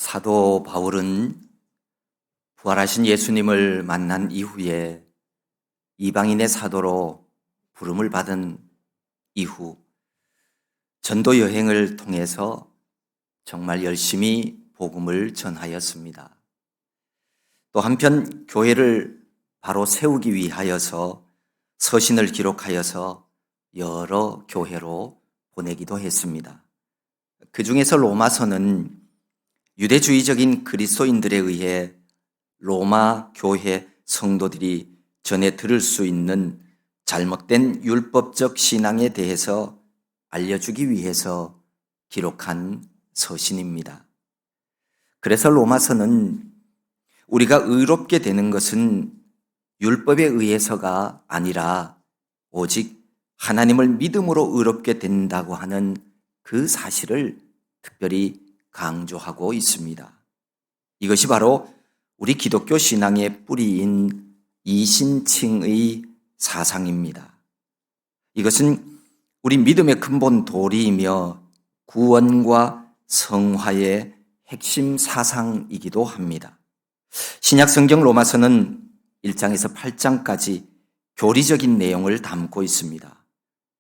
사도 바울은 부활하신 예수님을 만난 이후에 이방인의 사도로 부름을 받은 이후 전도 여행을 통해서 정말 열심히 복음을 전하였습니다. 또 한편 교회를 바로 세우기 위하여서 서신을 기록하여서 여러 교회로 보내기도 했습니다. 그 중에서 로마서는 유대주의적인 그리스도인들에 의해 로마 교회 성도들이 전해 들을 수 있는 잘못된 율법적 신앙에 대해서 알려주기 위해서 기록한 서신입니다. 그래서 로마서는 우리가 의롭게 되는 것은 율법에 의해서가 아니라 오직 하나님을 믿음으로 의롭게 된다고 하는 그 사실을 특별히 강조하고 있습니다. 이것이 바로 우리 기독교 신앙의 뿌리인 이신칭의 사상입니다. 이것은 우리 믿음의 근본 도리이며 구원과 성화의 핵심 사상이기도 합니다. 신약성경 로마서는 1장에서 8장까지 교리적인 내용을 담고 있습니다.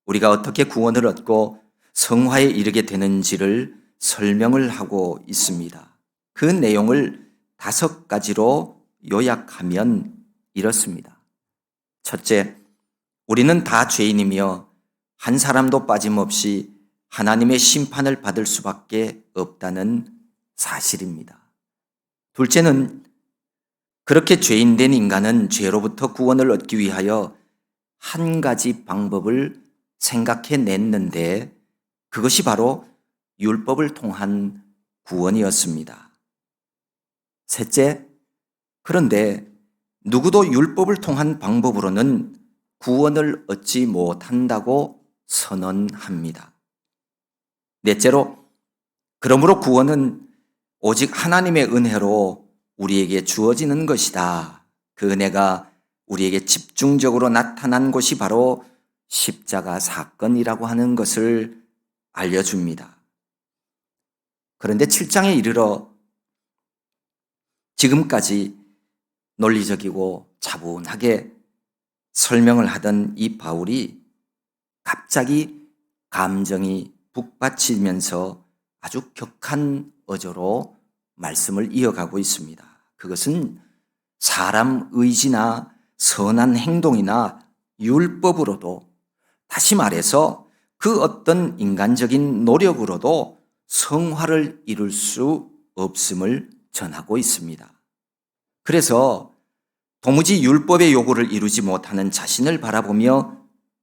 우리가 어떻게 구원을 얻고 성화에 이르게 되는지를 설명을 하고 있습니다. 그 내용을 5가지로 요약하면 이렇습니다. 첫째, 우리는 다 죄인이며 한 사람도 빠짐없이 하나님의 심판을 받을 수밖에 없다는 사실입니다. 둘째는 그렇게 죄인된 인간은 죄로부터 구원을 얻기 위하여 한 가지 방법을 생각해냈는데 그것이 바로 율법을 통한 구원이었습니다. 셋째, 그런데 누구도 율법을 통한 방법으로는 구원을 얻지 못한다고 선언합니다. 넷째로, 그러므로 구원은 오직 하나님의 은혜로 우리에게 주어지는 것이다. 그 은혜가 우리에게 집중적으로 나타난 것이 바로 십자가 사건이라고 하는 것을 알려줍니다. 그런데 7장에 이르러 지금까지 논리적이고 차분하게 설명을 하던 이 바울이 갑자기 감정이 북받치면서 아주 격한 어조로 말씀을 이어가고 있습니다. 그것은 사람 의지나 선한 행동이나 율법으로도, 다시 말해서 그 어떤 인간적인 노력으로도 성화를 이룰 수 없음을 전하고 있습니다. 그래서 도무지 율법의 요구를 이루지 못하는 자신을 바라보며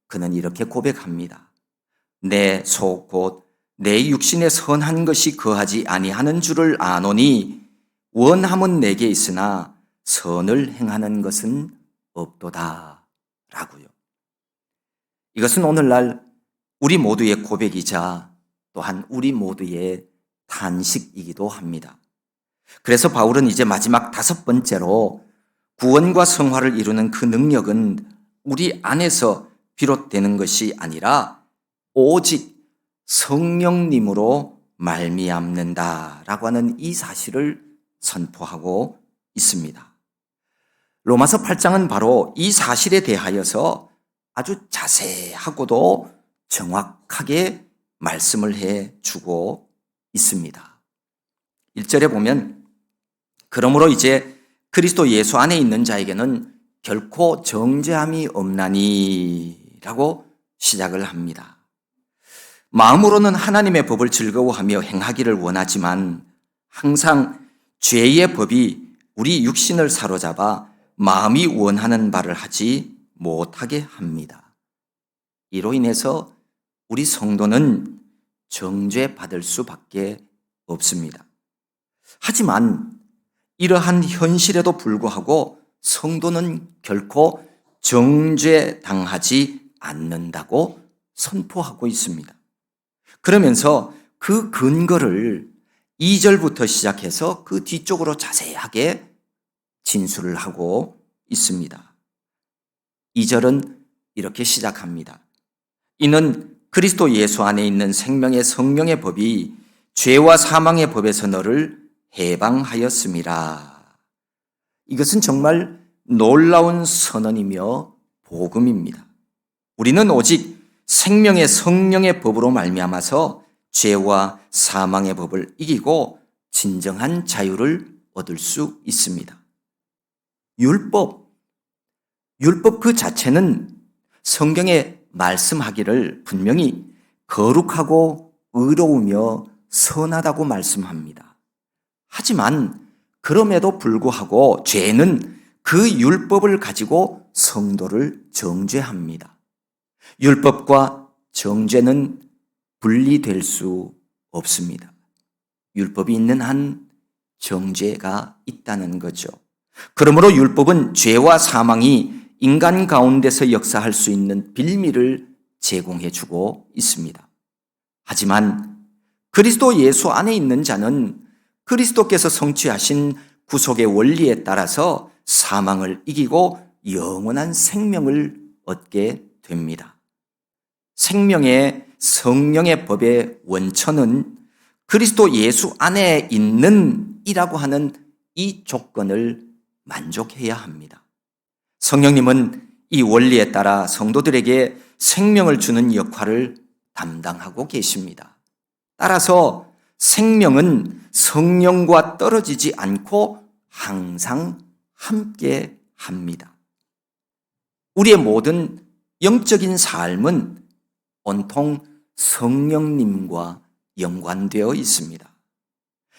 그는 이렇게 고백합니다. 내 속 곧 내 육신에 선한 것이 거하지 아니하는 줄을 아노니 원함은 내게 있으나 선을 행하는 것은 없도다 라고요. 이것은 오늘날 우리 모두의 고백이자 또한 우리 모두의 탄식이기도 합니다. 그래서 바울은 이제 마지막 5번째로 구원과 성화를 이루는 그 능력은 우리 안에서 비롯되는 것이 아니라 오직 성령님으로 말미암는다라고 하는 이 사실을 선포하고 있습니다. 로마서 8장은 바로 이 사실에 대하여서 아주 자세하고도 정확하게 말씀을 해주고 있습니다. 1절에 보면 그러므로 이제 그리스도 예수 안에 있는 자에게는 결코 정죄함이 없나니 라고 시작을 합니다. 마음으로는 하나님의 법을 즐거워하며 행하기를 원하지만 항상 죄의 법이 우리 육신을 사로잡아 마음이 원하는 바를 하지 못하게 합니다. 이로 인해서 우리 성도는 정죄받을 수밖에 없습니다. 하지만 이러한 현실에도 불구하고 성도는 결코 정죄당하지 않는다고 선포하고 있습니다. 그러면서 그 근거를 2절부터 시작해서 그 뒤쪽으로 자세하게 진술을 하고 있습니다. 2절은 이렇게 시작합니다. 이는 그리스도 예수 안에 있는 생명의 성령의 법이 죄와 사망의 법에서 너를 해방하였음이라. 이것은 정말 놀라운 선언이며 복음입니다. 우리는 오직 생명의 성령의 법으로 말미암아서 죄와 사망의 법을 이기고 진정한 자유를 얻을 수 있습니다. 율법 그 자체는 성경에 말씀하기를 분명히 거룩하고 의로우며 선하다고 말씀합니다. 하지만 그럼에도 불구하고 죄는 그 율법을 가지고 성도를 정죄합니다. 율법과 정죄는 분리될 수 없습니다. 율법이 있는 한 정죄가 있다는 거죠. 그러므로 율법은 죄와 사망이 인간 가운데서 역사할 수 있는 빌미를 제공해 주고 있습니다. 하지만 그리스도 예수 안에 있는 자는 그리스도께서 성취하신 구속의 원리에 따라서 사망을 이기고 영원한 생명을 얻게 됩니다. 생명의 성령의 법의 원천은 그리스도 예수 안에 있는 이라고 하는 이 조건을 만족해야 합니다. 성령님은 이 원리에 따라 성도들에게 생명을 주는 역할을 담당하고 계십니다. 따라서 생명은 성령과 떨어지지 않고 항상 함께 합니다. 우리의 모든 영적인 삶은 온통 성령님과 연관되어 있습니다.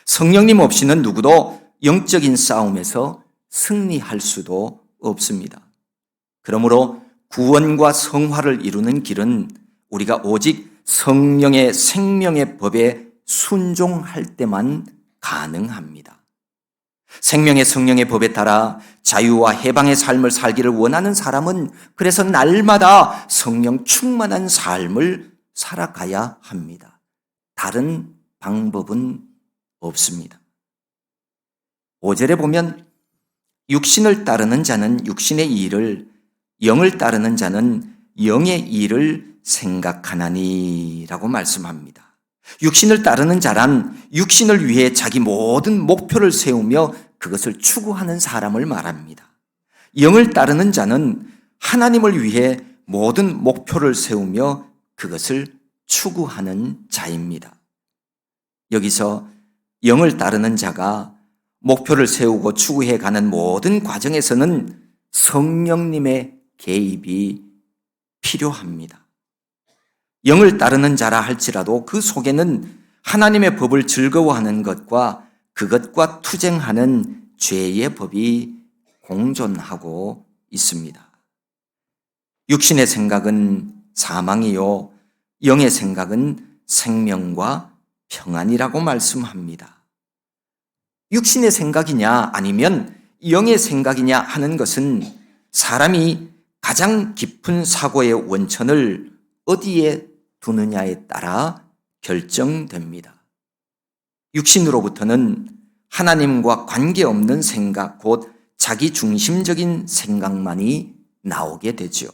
성령님 없이는 누구도 영적인 싸움에서 승리할 수도 없습니다. 그러므로 구원과 성화를 이루는 길은 우리가 오직 성령의 생명의 법에 순종할 때만 가능합니다. 생명의 성령의 법에 따라 자유와 해방의 삶을 살기를 원하는 사람은 그래서 날마다 성령 충만한 삶을 살아가야 합니다. 다른 방법은 없습니다. 5절에 보면 육신을 따르는 자는 육신의 일을, 영을 따르는 자는 영의 일을 생각하나니 라고 말씀합니다. 육신을 따르는 자란 육신을 위해 자기 모든 목표를 세우며 그것을 추구하는 사람을 말합니다. 영을 따르는 자는 하나님을 위해 모든 목표를 세우며 그것을 추구하는 자입니다. 여기서 영을 따르는 자가 목표를 세우고 추구해 가는 모든 과정에서는 성령님의 개입이 필요합니다. 영을 따르는 자라 할지라도 그 속에는 하나님의 법을 즐거워하는 것과 그것과 투쟁하는 죄의 법이 공존하고 있습니다. 육신의 생각은 사망이요, 영의 생각은 생명과 평안이라고 말씀합니다. 육신의 생각이냐 아니면 영의 생각이냐 하는 것은 사람이 가장 깊은 사고의 원천을 어디에 두느냐에 따라 결정됩니다. 육신으로부터는 하나님과 관계없는 생각, 곧 자기 중심적인 생각만이 나오게 되죠.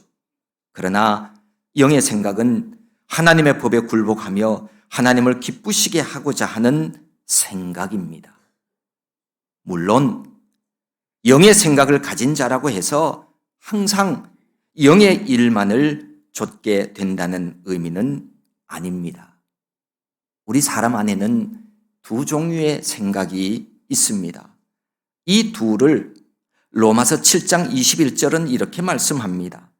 그러나 영의 생각은 하나님의 법에 굴복하며 하나님을 기쁘시게 하고자 하는 생각입니다. 물론 영의 생각을 가진 자라고 해서 항상 영의 일만을 좇게 된다는 의미는 아닙니다. 우리 사람 안에는 두 종류의 생각이 있습니다. 이 둘을 로마서 7장 21절은 이렇게 말씀합니다.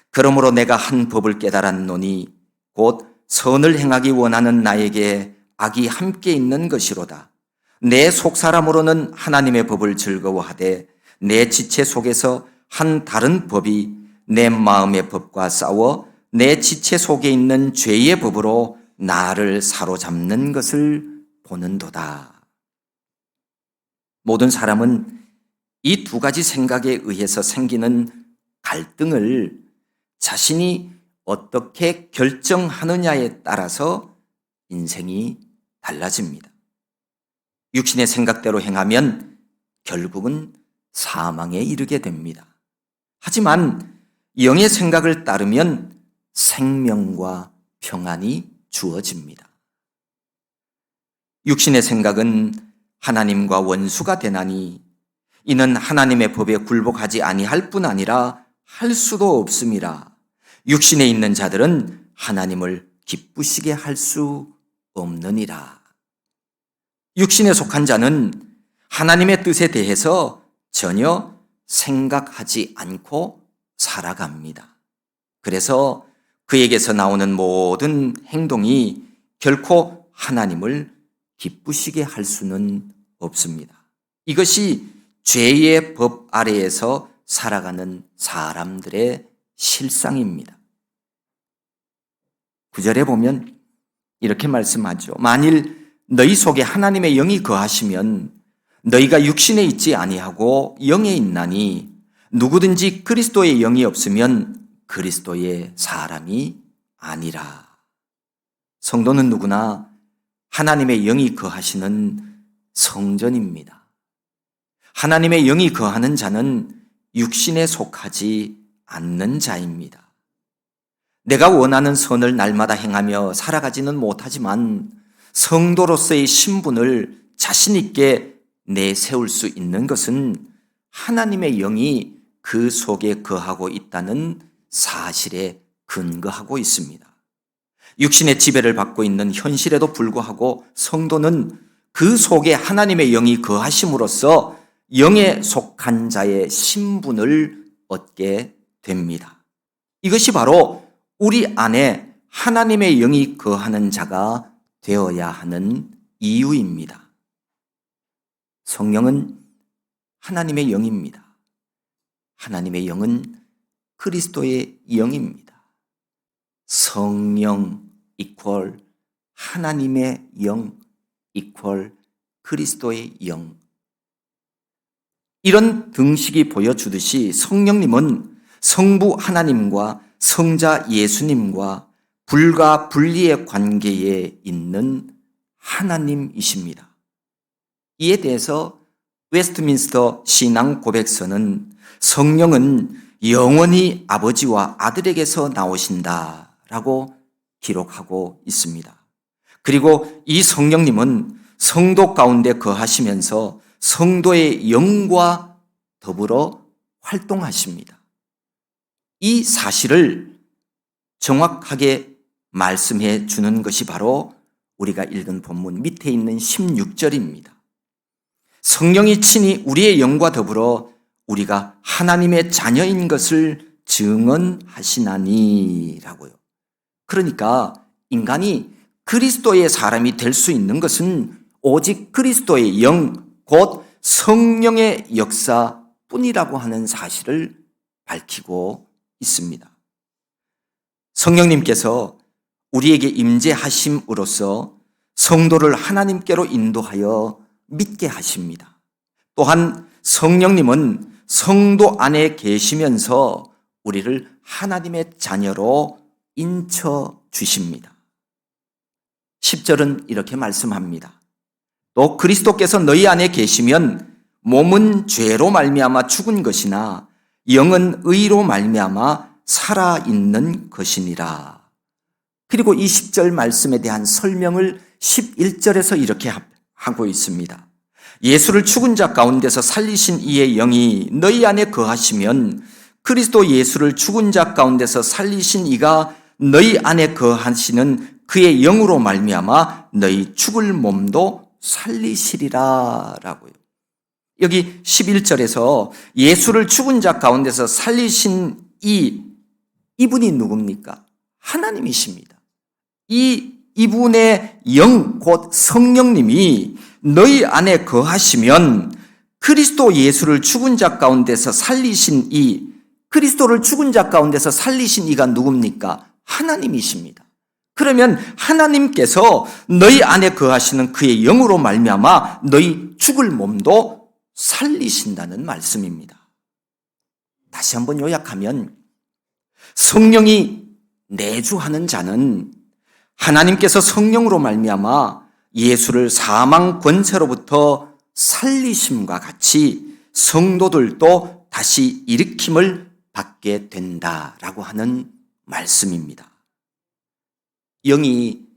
그러므로 내가 한 법을 깨달았노니 곧 선을 행하기 원하는 나에게 악이 함께 있는 것이로다. 내 속사람으로는 하나님의 법을 즐거워하되 내 지체 속에서 한 다른 법이 내 마음의 법과 싸워 내 지체 속에 있는 죄의 법으로 나를 사로잡는 것을 보는도다. 모든 사람은 이 두 가지 생각에 의해서 생기는 갈등을 자신이 어떻게 결정하느냐에 따라서 인생이 달라집니다. 육신의 생각대로 행하면 결국은 사망에 이르게 됩니다. 하지만 영의 생각을 따르면 생명과 평안이 주어집니다. 육신의 생각은 하나님과 원수가 되나니 이는 하나님의 법에 굴복하지 아니할 뿐 아니라 할 수도 없음이라. 육신에 있는 자들은 하나님을 기쁘시게 할 수 없느니라. 육신에 속한 자는 하나님의 뜻에 대해서 전혀 생각하지 않고 살아갑니다. 그래서 그에게서 나오는 모든 행동이 결코 하나님을 기쁘시게 할 수는 없습니다. 이것이 죄의 법 아래에서 살아가는 사람들의 실상입니다. 9절에 보면 이렇게 말씀하죠. 만일 너희 속에 하나님의 영이 거하시면 너희가 육신에 있지 아니하고 영에 있나니 누구든지 그리스도의 영이 없으면 그리스도의 사람이 아니라. 성도는 누구나 하나님의 영이 거하시는 성전입니다. 하나님의 영이 거하는 자는 육신에 속하지 않는 자입니다. 내가 원하는 선을 날마다 행하며 살아가지는 못하지만 성도로서의 신분을 자신 있게 내세울 수 있는 것은 하나님의 영이 그 속에 거하고 있다는 사실에 근거하고 있습니다. 육신의 지배를 받고 있는 현실에도 불구하고 성도는 그 속에 하나님의 영이 거하심으로써 영에 속한 자의 신분을 얻게 됩니다. 이것이 바로 우리 안에 하나님의 영이 거하는 자가 되어야 하는 이유입니다. 성령은 하나님의 영입니다. 하나님의 영은 그리스도의 영입니다. 성령 이퀄 하나님의 영 이퀄 그리스도의 영. 이런 등식이 보여주듯이 성령님은 성부 하나님과 성자 예수님과 불가 분리의 관계에 있는 하나님이십니다. 이에 대해서 웨스트민스터 신앙 고백서는 성령은 영원히 아버지와 아들에게서 나오신다라고 기록하고 있습니다. 그리고 이 성령님은 성도 가운데 거하시면서 성도의 영과 더불어 활동하십니다. 이 사실을 정확하게 말씀해 주는 것이 바로 우리가 읽은 본문 밑에 있는 16절입니다. 성령이 친히 우리의 영과 더불어 우리가 하나님의 자녀인 것을 증언하시나니라고요. 그러니까 인간이 그리스도의 사람이 될 수 있는 것은 오직 그리스도의 영, 곧 성령의 역사뿐이라고 하는 사실을 밝히고 있습니다. 성령님께서 우리에게 임재하심으로써 성도를 하나님께로 인도하여 믿게 하십니다. 또한 성령님은 성도 안에 계시면서 우리를 하나님의 자녀로 인쳐 주십니다. 10절은 이렇게 말씀합니다. 또 그리스도께서 너희 안에 계시면 몸은 죄로 말미암아 죽은 것이나 영은 의로 말미암아 살아있는 것이니라. 그리고 이 10절 말씀에 대한 설명을 11절에서 이렇게 하고 있습니다. 예수를 죽은 자 가운데서 살리신 이의 영이 너희 안에 거하시면 그리스도 예수를 죽은 자 가운데서 살리신 이가 너희 안에 거하시는 그의 영으로 말미암아 너희 죽을 몸도 살리시리라 라고요. 여기 11절에서 예수를 죽은 자 가운데서 살리신 이분이 누굽니까? 하나님이십니다. 이분의 영, 곧 성령님이 너희 안에 거하시면 그리스도 예수를 죽은 자 가운데서 살리신 그리스도를 죽은 자 가운데서 살리신 이가 누굽니까? 하나님이십니다. 그러면 하나님께서 너희 안에 거하시는 그의 영으로 말미암아 너희 죽을 몸도 살리신다는 말씀입니다. 다시 한번 요약하면 성령이 내주하는 자는 하나님께서 성령으로 말미암아 예수를 사망 권세로부터 살리심과 같이 성도들도 다시 일으킴을 받게 된다라고 하는 말씀입니다. 영이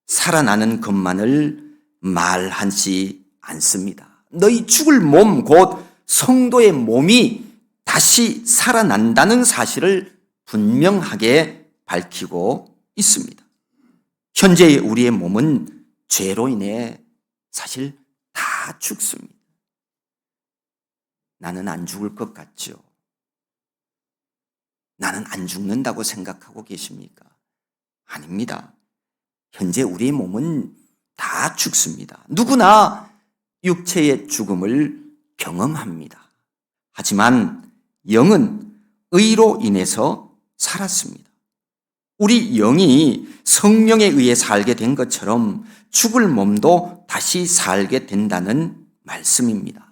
살아나는 것만을 말하지 않습니다. 너희 죽을 몸, 곧 성도의 몸이 다시 살아난다는 사실을 분명하게 밝히고 있습니다. 현재의 우리의 몸은 죄로 인해 사실 다 죽습니다. 나는 안 죽을 것 같죠? 나는 안 죽는다고 생각하고 계십니까? 아닙니다. 현재 우리의 몸은 다 죽습니다. 누구나 육체의 죽음을 경험합니다. 하지만 영은 의로 인해서 살았습니다. 우리 영이 성령에 의해 살게 된 것처럼 죽을 몸도 다시 살게 된다는 말씀입니다.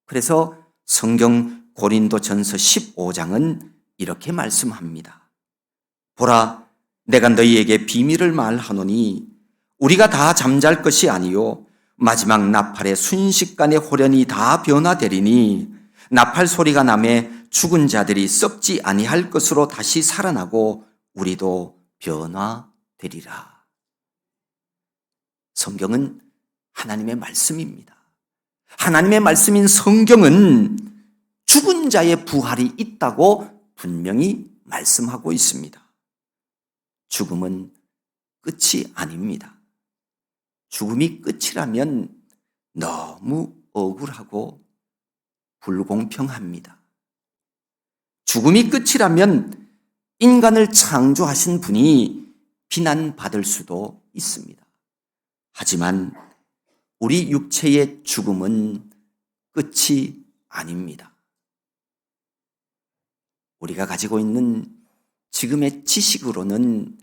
그래서 성경 고린도전서 15장은 이렇게 말씀합니다. 보라, 내가 너희에게 비밀을 말하노니 우리가 다 잠잘 것이 아니요 마지막 나팔의 순식간에 호련히 다 변화되리니 나팔 소리가 나매 죽은 자들이 썩지 아니할 것으로 다시 살아나고 우리도 변화되리라. 성경은 하나님의 말씀입니다. 하나님의 말씀인 성경은 죽은 자의 부활이 있다고 분명히 말씀하고 있습니다. 죽음은 끝이 아닙니다. 죽음이 끝이라면 너무 억울하고 불공평합니다. 죽음이 끝이라면 인간을 창조하신 분이 비난받을 수도 있습니다. 하지만 우리 육체의 죽음은 끝이 아닙니다. 우리가 가지고 있는 지금의 지식으로는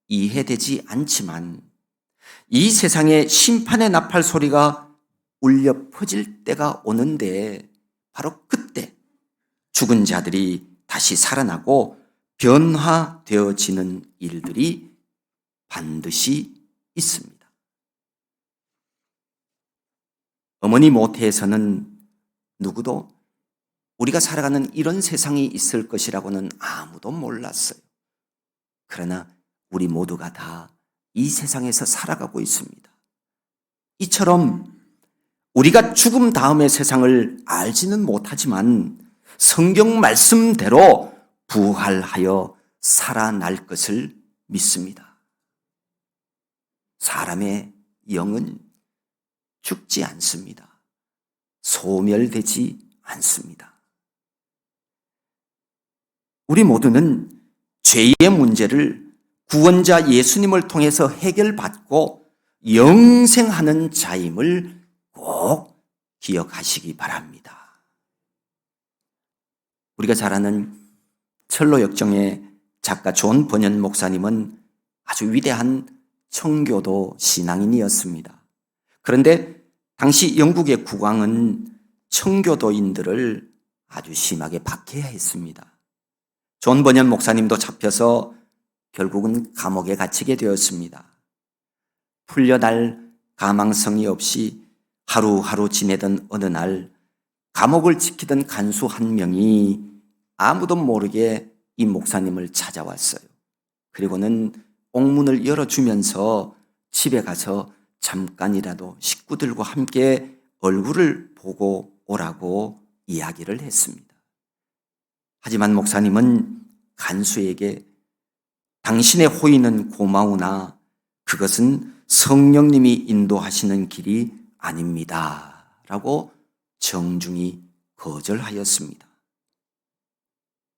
이해되지 않지만 이 세상에 심판의 나팔 소리가 울려 퍼질 때가 오는데 바로 그때 죽은 자들이 다시 살아나고 변화되어지는 일들이 반드시 있습니다. 어머니 모태에서는 누구도 우리가 살아가는 이런 세상이 있을 것이라고는 아무도 몰랐어요. 그러나 우리 모두가 다 이 세상에서 살아가고 있습니다. 이처럼 우리가 죽음 다음의 세상을 알지는 못하지만 성경 말씀대로 부활하여 살아날 것을 믿습니다. 사람의 영은 죽지 않습니다. 소멸되지 않습니다. 우리 모두는 죄의 문제를 구원자 예수님을 통해서 해결받고 영생하는 자임을 꼭 기억하시기 바랍니다. 우리가 잘 아는 철로 역정의 작가 존 번연 목사님은 아주 위대한 청교도 신앙인이었습니다. 그런데 당시 영국의 국왕은 청교도인들을 아주 심하게 박해했습니다. 존 번연 목사님도 잡혀서 결국은 감옥에 갇히게 되었습니다. 풀려날 가망성이 없이 하루하루 지내던 어느 날 감옥을 지키던 간수 한 명이 아무도 모르게 이 목사님을 찾아왔어요. 그리고는 옥문을 열어주면서 집에 가서 잠깐이라도 식구들과 함께 얼굴을 보고 오라고 이야기를 했습니다. 하지만 목사님은 간수에게 당신의 호의는 고마우나 그것은 성령님이 인도하시는 길이 아닙니다. 라고 정중히 거절하였습니다.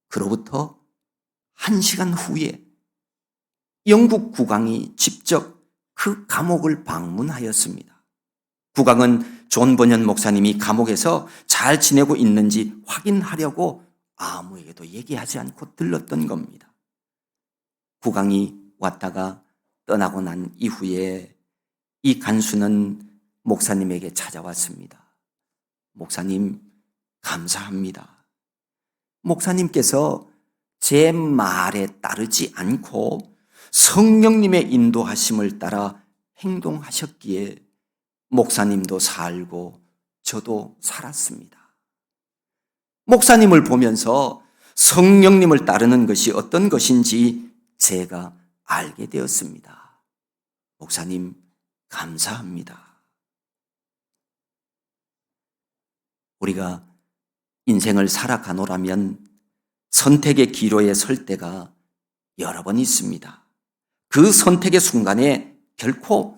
그로부터 1시간 후에 영국 국왕이 직접 그 감옥을 방문하였습니다. 국왕은 존 번연 목사님이 감옥에서 잘 지내고 있는지 확인하려고 아무에게도 얘기하지 않고 들렀던 겁니다. 국왕이 왔다가 떠나고 난 이후에 이 간수는 목사님에게 찾아왔습니다. 목사님, 감사합니다. 목사님께서 제 말에 따르지 않고 성령님의 인도하심을 따라 행동하셨기에 목사님도 살고 저도 살았습니다. 목사님을 보면서 성령님을 따르는 것이 어떤 것인지 제가 알게 되었습니다. 목사님, 감사합니다. 우리가 인생을 살아가노라면 선택의 기로에 설 때가 여러 번 있습니다. 그 선택의 순간에 결코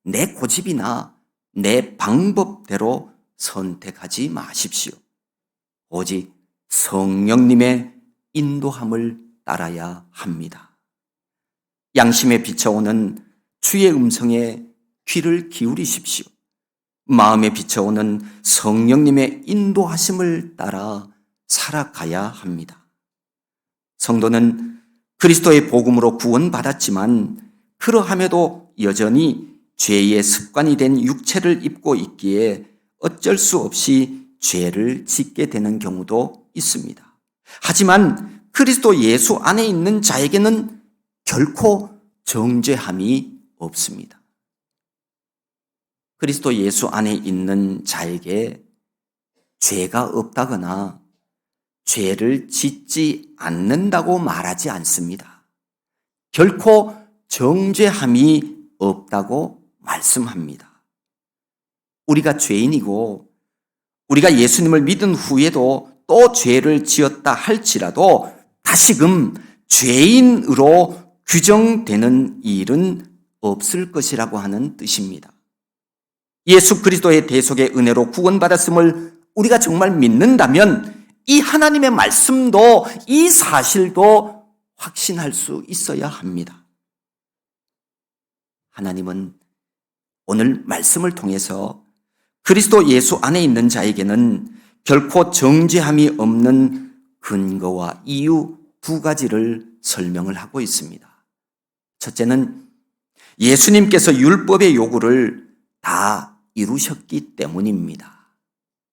내 고집이나 내 방법대로 선택하지 마십시오. 오직 성령님의 인도함을 따라야 합니다. 양심에 비춰오는 주의 음성에 귀를 기울이십시오. 마음에 비춰오는 성령님의 인도하심을 따라 살아가야 합니다. 성도는 그리스도의 복음으로 구원받았지만 그러함에도 여전히 죄의 습관이 된 육체를 입고 있기에 어쩔 수 없이 죄를 짓게 되는 경우도 있습니다. 하지만 그리스도 예수 안에 있는 자에게는 결코 정죄함이 없습니다. 그리스도 예수 안에 있는 자에게 죄가 없다거나 죄를 짓지 않는다고 말하지 않습니다. 결코 정죄함이 없다고 말씀합니다. 우리가 죄인이고 우리가 예수님을 믿은 후에도 또 죄를 지었다 할지라도 다시금 죄인으로 규정되는 일은 없을 것이라고 하는 뜻입니다. 예수 그리스도의 대속의 은혜로 구원받았음을 우리가 정말 믿는다면 이 하나님의 말씀도 이 사실도 확신할 수 있어야 합니다. 하나님은 오늘 말씀을 통해서 그리스도 예수 안에 있는 자에게는 결코 정죄함이 없는 근거와 이유 두 가지를 설명을 하고 있습니다. 첫째는 예수님께서 율법의 요구를 다 이루셨기 때문입니다.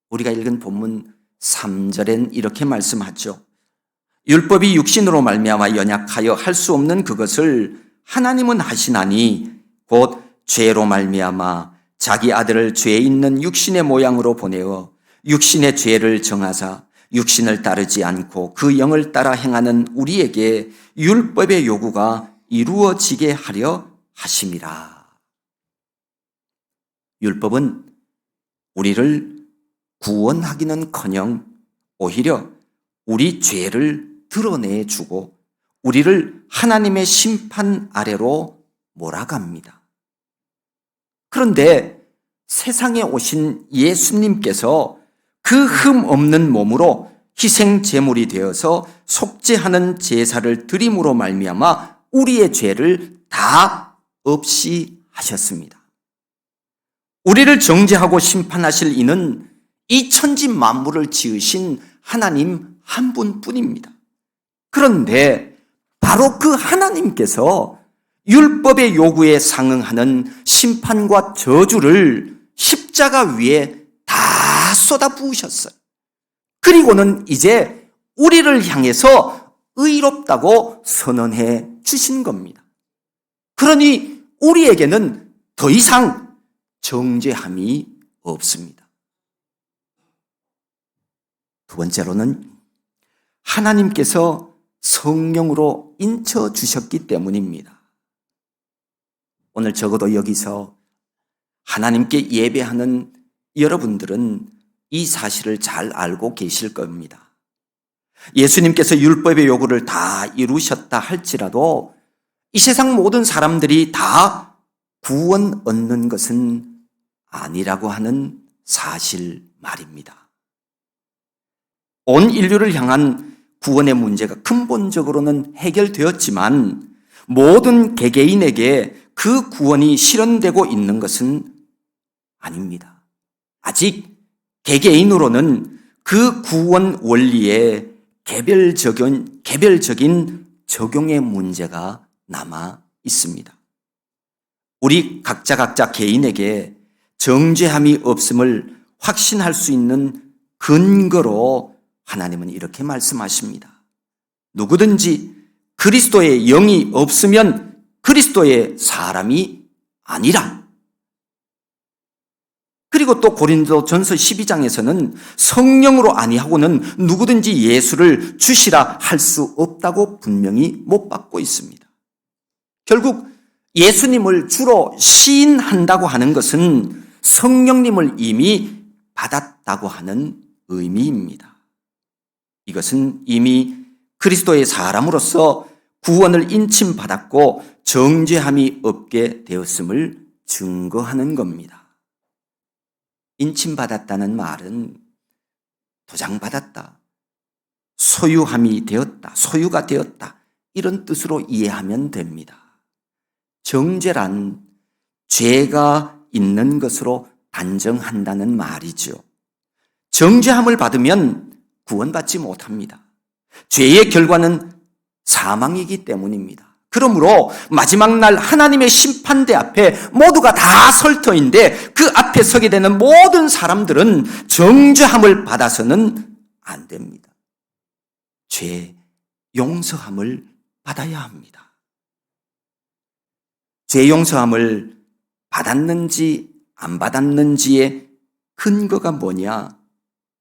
우리가 읽은 본문 3절엔 이렇게 말씀하죠. 율법이 육신으로 말미암아 연약하여 할 수 없는 그것을 하나님은 하시나니 곧 죄로 말미암아 자기 아들을 죄 있는 육신의 모양으로 보내어 육신의 죄를 정하사 육신을 따르지 않고 그 영을 따라 행하는 우리에게 율법의 요구가 이루어지게 하려 하심이라. 율법은 우리를 구원하기는커녕 오히려 우리 죄를 드러내주고 우리를 하나님의 심판 아래로 몰아갑니다. 그런데 세상에 오신 예수님께서 그 흠 없는 몸으로 희생 제물이 되어서 속죄하는 제사를 드림으로 말미암아 우리의 죄를 다 없이 하셨습니다. 우리를 정죄하고 심판하실 이는 이 천지 만물을 지으신 하나님 한 분뿐입니다. 그런데 바로 그 하나님께서 율법의 요구에 상응하는 심판과 저주를 십자가 위에 다 쏟아부으셨어요. 그리고는 이제 우리를 향해서 의롭다고 선언해 주신 겁니다. 그러니 우리에게는 더 이상 정죄함이 없습니다. 두 번째로는 하나님께서 성령으로 인쳐 주셨기 때문입니다. 오늘 적어도 여기서 하나님께 예배하는 여러분들은 이 사실을 잘 알고 계실 겁니다. 예수님께서 율법의 요구를 다 이루셨다 할지라도 이 세상 모든 사람들이 다 구원 얻는 것은 아니라고 하는 사실 말입니다. 온 인류를 향한 구원의 문제가 근본적으로는 해결되었지만 모든 개개인에게 그 구원이 실현되고 있는 것은 아닙니다. 아직 개개인으로는 그 구원 원리에 개별적인 적용의 문제가 남아 있습니다. 우리 각자 개인에게 정죄함이 없음을 확신할 수 있는 근거로 하나님은 이렇게 말씀하십니다. 누구든지 그리스도의 영이 없으면 그리스도의 사람이 아니라. 그리고 또 고린도전서 12장에서는 성령으로 아니하고는 누구든지 예수를 주시라 할 수 없다고 분명히 못 받고 있습니다. 결국 예수님을 주로 시인한다고 하는 것은 성령님을 이미 받았다고 하는 의미입니다. 이것은 이미 그리스도의 사람으로서 구원을 인침받았고 정죄함이 없게 되었음을 증거하는 겁니다. 인침받았다는 말은 도장받았다, 소유함이 되었다, 소유가 되었다, 이런 뜻으로 이해하면 됩니다. 정죄란 죄가 있는 것으로 단정한다는 말이죠. 정죄함을 받으면 구원받지 못합니다. 죄의 결과는 사망이기 때문입니다. 그러므로 마지막 날 하나님의 심판대 앞에 모두가 다 설 터인데 그 앞에 서게 되는 모든 사람들은 정죄함을 받아서는 안 됩니다. 죄 용서함을 받아야 합니다. 죄 용서함을 받았는지 안 받았는지의 근거가 뭐냐?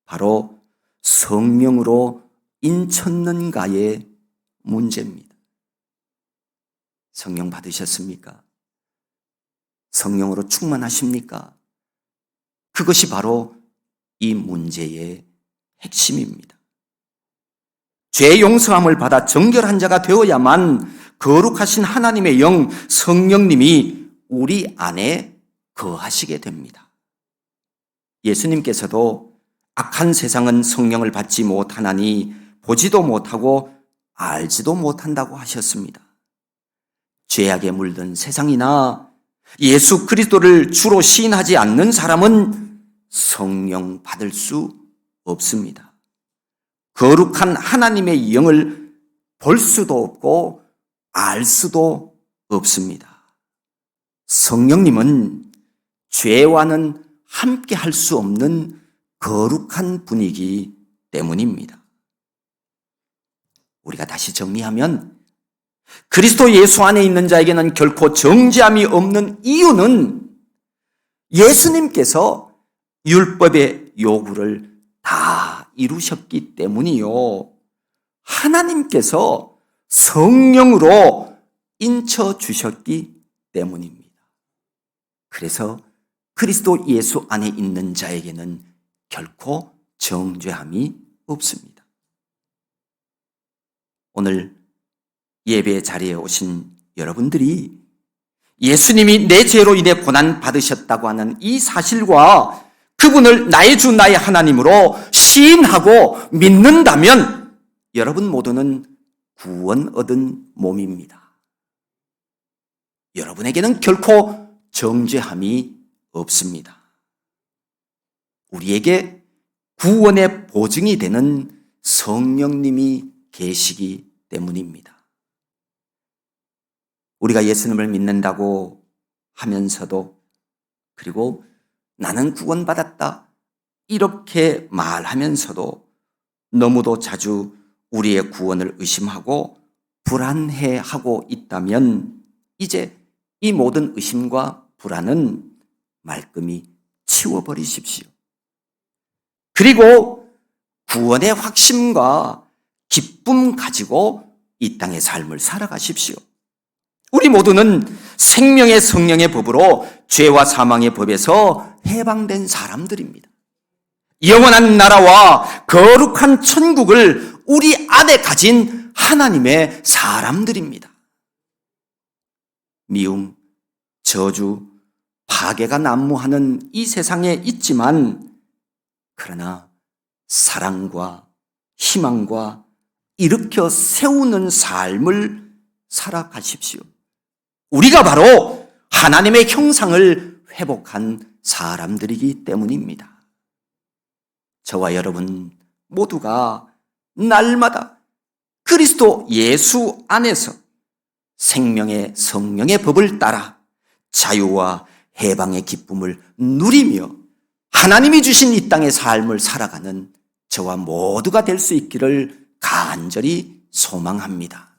바로 성령으로 인쳤는가의 문제입니다. 성령 받으셨습니까? 성령으로 충만하십니까? 그것이 바로 이 문제의 핵심입니다. 죄 용서함을 받아 정결한 자가 되어야만 거룩하신 하나님의 영 성령님이 우리 안에 거하시게 됩니다. 예수님께서도 악한 세상은 성령을 받지 못하나니 보지도 못하고 알지도 못한다고 하셨습니다. 죄악에 물든 세상이나 예수 그리스도를 주로 시인하지 않는 사람은 성령 받을 수 없습니다. 거룩한 하나님의 영을 볼 수도 없고 알 수도 없습니다. 성령님은 죄와는 함께 할 수 없는 거룩한 분이기 때문입니다. 우리가 다시 정리하면 그리스도 예수 안에 있는 자에게는 결코 정죄함이 없는 이유는 예수님께서 율법의 요구를 다 이루셨기 때문이요. 하나님께서 성령으로 인쳐주셨기 때문입니다. 그래서 그리스도 예수 안에 있는 자에게는 결코 정죄함이 없습니다. 오늘 예배 자리에 오신 여러분들이 예수님이 내 죄로 인해 고난 받으셨다고 하는 이 사실과 그분을 나의 주 나의 하나님으로 시인하고 믿는다면 여러분 모두는 구원 얻은 몸입니다. 여러분에게는 결코 정죄함이 없습니다. 우리에게 구원의 보증이 되는 성령님이 계시기 때문입니다. 우리가 예수님을 믿는다고 하면서도 그리고 나는 구원받았다 이렇게 말하면서도 너무도 자주 우리의 구원을 의심하고 불안해하고 있다면 이제 이 모든 의심과 불안은 말끔히 치워버리십시오. 그리고 구원의 확신과 기쁨 가지고 이 땅의 삶을 살아가십시오. 우리 모두는 생명의 성령의 법으로 죄와 사망의 법에서 해방된 사람들입니다. 영원한 나라와 거룩한 천국을 우리 안에 가진 하나님의 사람들입니다. 미움, 저주, 파괴가 난무하는 이 세상에 있지만 그러나 사랑과 희망과 일으켜 세우는 삶을 살아가십시오. 우리가 바로 하나님의 형상을 회복한 사람들이기 때문입니다. 저와 여러분 모두가 날마다 그리스도 예수 안에서 생명의 성령의 법을 따라 자유와 해방의 기쁨을 누리며 하나님이 주신 이 땅의 삶을 살아가는 저와 모두가 될 수 있기를 간절히 소망합니다.